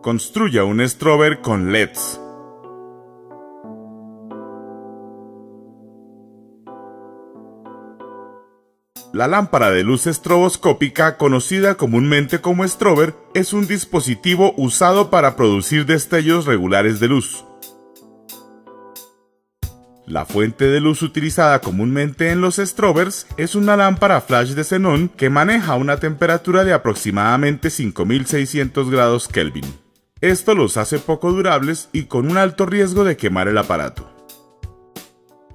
Construya un strober con LEDs. La lámpara de luz estroboscópica, conocida comúnmente como strober, es un dispositivo usado para producir destellos regulares de luz. La fuente de luz utilizada comúnmente en los strobers es una lámpara flash de xenón que maneja una temperatura de aproximadamente 5600 grados Kelvin. Esto los hace poco durables y con un alto riesgo de quemar el aparato.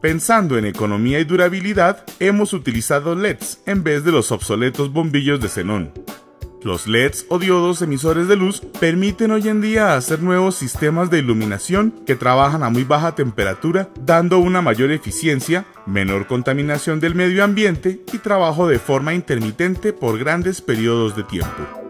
Pensando en economía y durabilidad, hemos utilizado LEDs en vez de los obsoletos bombillos de xenón. Los LEDs o diodos emisores de luz permiten hoy en día hacer nuevos sistemas de iluminación que trabajan a muy baja temperatura, dando una mayor eficiencia, menor contaminación del medio ambiente y trabajo de forma intermitente por grandes periodos de tiempo.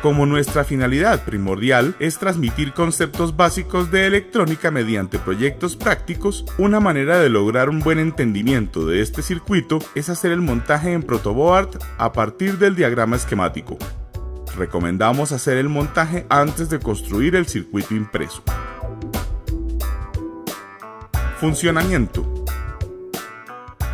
Como nuestra finalidad primordial es transmitir conceptos básicos de electrónica mediante proyectos prácticos, una manera de lograr un buen entendimiento de este circuito es hacer el montaje en protoboard a partir del diagrama esquemático. Recomendamos hacer el montaje antes de construir el circuito impreso. Funcionamiento.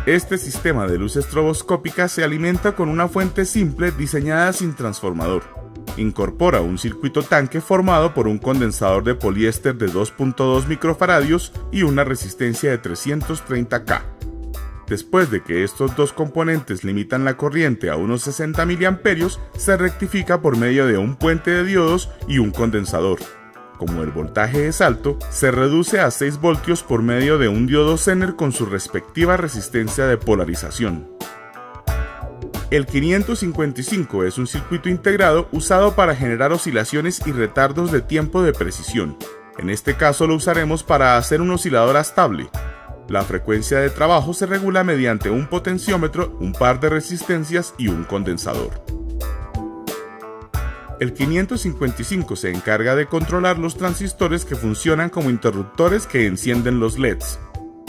Este sistema de luz estroboscópica se alimenta con una fuente simple diseñada sin transformador. Incorpora un circuito tanque formado por un condensador de poliéster de 2.2 microfaradios y una resistencia de 330 K. Después de que estos dos componentes limitan la corriente a unos 60 mA, se rectifica por medio de un puente de diodos y un condensador. Como el voltaje es alto, se reduce a 6 voltios por medio de un diodo Zener con su respectiva resistencia de polarización. El 555 es un circuito integrado usado para generar oscilaciones y retardos de tiempo de precisión. En este caso lo usaremos para hacer un oscilador estable. La frecuencia de trabajo se regula mediante un potenciómetro, un par de resistencias y un condensador. El 555 se encarga de controlar los transistores que funcionan como interruptores que encienden los LEDs.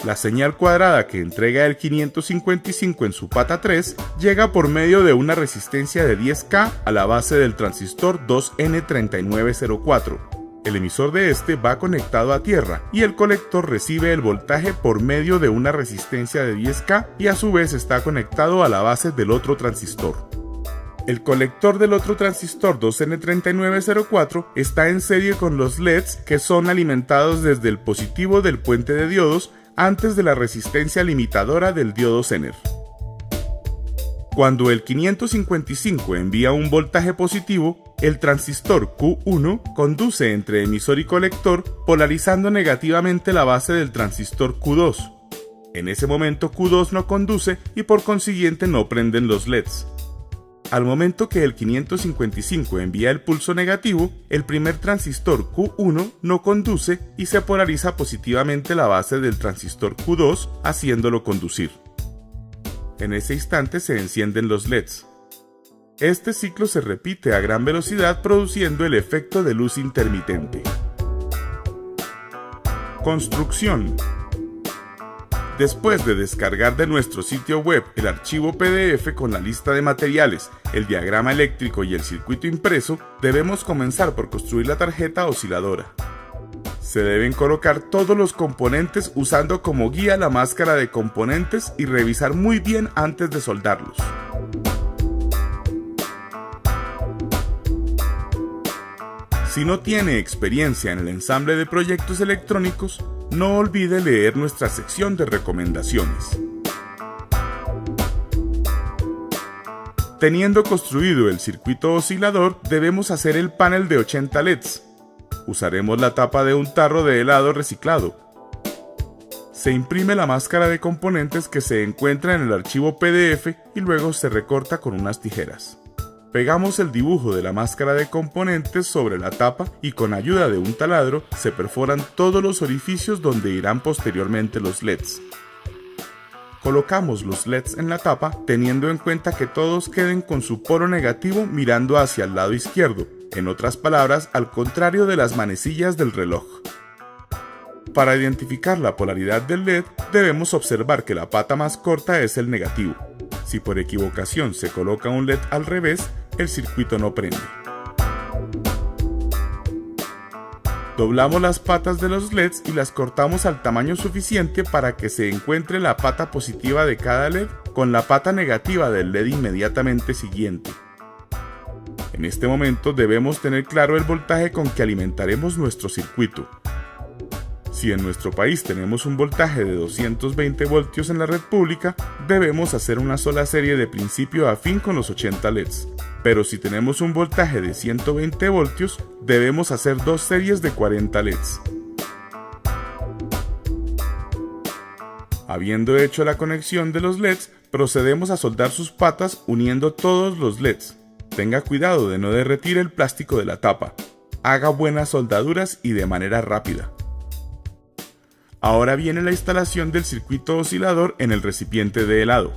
La señal cuadrada que entrega el 555 en su pata 3 llega por medio de una resistencia de 10K a la base del transistor 2N3904. El emisor de este va conectado a tierra y el colector recibe el voltaje por medio de una resistencia de 10K y a su vez está conectado a la base del otro transistor. El colector del otro transistor 2N3904 está en serie con los LEDs que son alimentados desde el positivo del puente de diodos antes de la resistencia limitadora del diodo Zener. Cuando el 555 envía un voltaje positivo, el transistor Q1 conduce entre emisor y colector polarizando negativamente la base del transistor Q2. En ese momento Q2 no conduce y por consiguiente no prenden los LEDs. Al momento que el 555 envía el pulso negativo, el primer transistor Q1 no conduce y se polariza positivamente la base del transistor Q2, haciéndolo conducir. En ese instante se encienden los LEDs. Este ciclo se repite a gran velocidad produciendo el efecto de luz intermitente. Construcción. Después de descargar de nuestro sitio web el archivo PDF con la lista de materiales, el diagrama eléctrico y el circuito impreso, debemos comenzar por construir la tarjeta osciladora. Se deben colocar todos los componentes usando como guía la máscara de componentes y revisar muy bien antes de soldarlos. Si no tiene experiencia en el ensamble de proyectos electrónicos, no olvide leer nuestra sección de recomendaciones. Teniendo construido el circuito oscilador, debemos hacer el panel de 80 LEDs. Usaremos la tapa de un tarro de helado reciclado. Se imprime la máscara de componentes que se encuentra en el archivo PDF y luego se recorta con unas tijeras. Pegamos el dibujo de la máscara de componentes sobre la tapa y con ayuda de un taladro se perforan todos los orificios donde irán posteriormente los LEDs. Colocamos los LEDs en la tapa teniendo en cuenta que todos queden con su polo negativo mirando hacia el lado izquierdo, en otras palabras, al contrario de las manecillas del reloj. Para identificar la polaridad del LED, debemos observar que la pata más corta es el negativo. Si por equivocación se coloca un LED al revés, el circuito no prende. Doblamos las patas de los LEDs y las cortamos al tamaño suficiente para que se encuentre la pata positiva de cada LED con la pata negativa del LED inmediatamente siguiente. En este momento debemos tener claro el voltaje con que alimentaremos nuestro circuito. Si en nuestro país tenemos un voltaje de 220 voltios en la red pública, debemos hacer una sola serie de principio a fin con los 80 LEDs. Pero si tenemos un voltaje de 120 voltios, debemos hacer dos series de 40 LEDs. Habiendo hecho la conexión de los LEDs, procedemos a soldar sus patas uniendo todos los LEDs. Tenga cuidado de no derretir el plástico de la tapa. Haga buenas soldaduras y de manera rápida. Ahora viene la instalación del circuito oscilador en el recipiente de helado.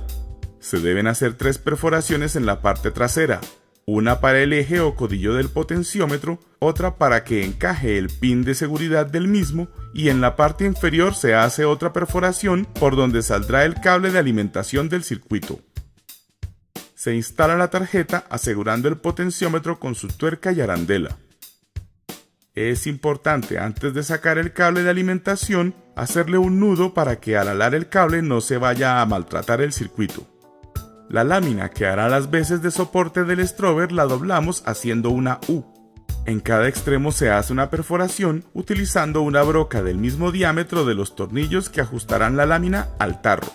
Se deben hacer 3 perforaciones en la parte trasera, una para el eje o codillo del potenciómetro, otra para que encaje el pin de seguridad del mismo y en la parte inferior se hace otra perforación por donde saldrá el cable de alimentación del circuito. Se instala la tarjeta asegurando el potenciómetro con su tuerca y arandela. Es importante antes de sacar el cable de alimentación hacerle un nudo para que al alar el cable no se vaya a maltratar el circuito. La lámina que hará las veces de soporte del strober la doblamos haciendo una U. En cada extremo se hace una perforación utilizando una broca del mismo diámetro de los tornillos que ajustarán la lámina al tarro.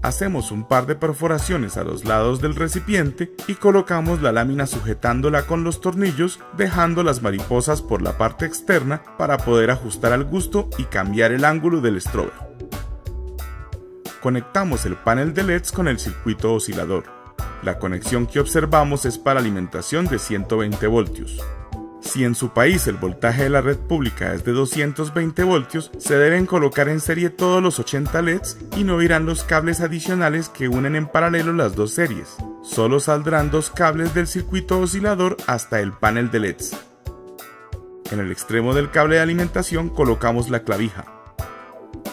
Hacemos un par de perforaciones a los lados del recipiente y colocamos la lámina sujetándola con los tornillos, dejando las mariposas por la parte externa para poder ajustar al gusto y cambiar el ángulo del strober. Conectamos el panel de LEDs con el circuito oscilador. La conexión que observamos es para alimentación de 120 voltios. Si en su país el voltaje de la red pública es de 220 voltios, se deben colocar en serie todos los 80 LEDs y no irán los cables adicionales que unen en paralelo las dos series. Solo saldrán 2 cables del circuito oscilador hasta el panel de LEDs. En el extremo del cable de alimentación colocamos la clavija.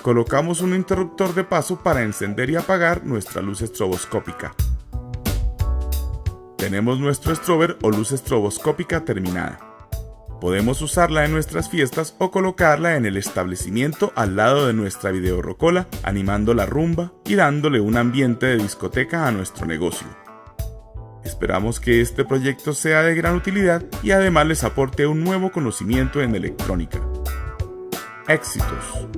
Colocamos un interruptor de paso para encender y apagar nuestra luz estroboscópica. Tenemos nuestro strober o luz estroboscópica terminada. Podemos usarla en nuestras fiestas o colocarla en el establecimiento al lado de nuestra videorocola, animando la rumba y dándole un ambiente de discoteca a nuestro negocio. Esperamos que este proyecto sea de gran utilidad y además les aporte un nuevo conocimiento en electrónica. ¡Éxitos!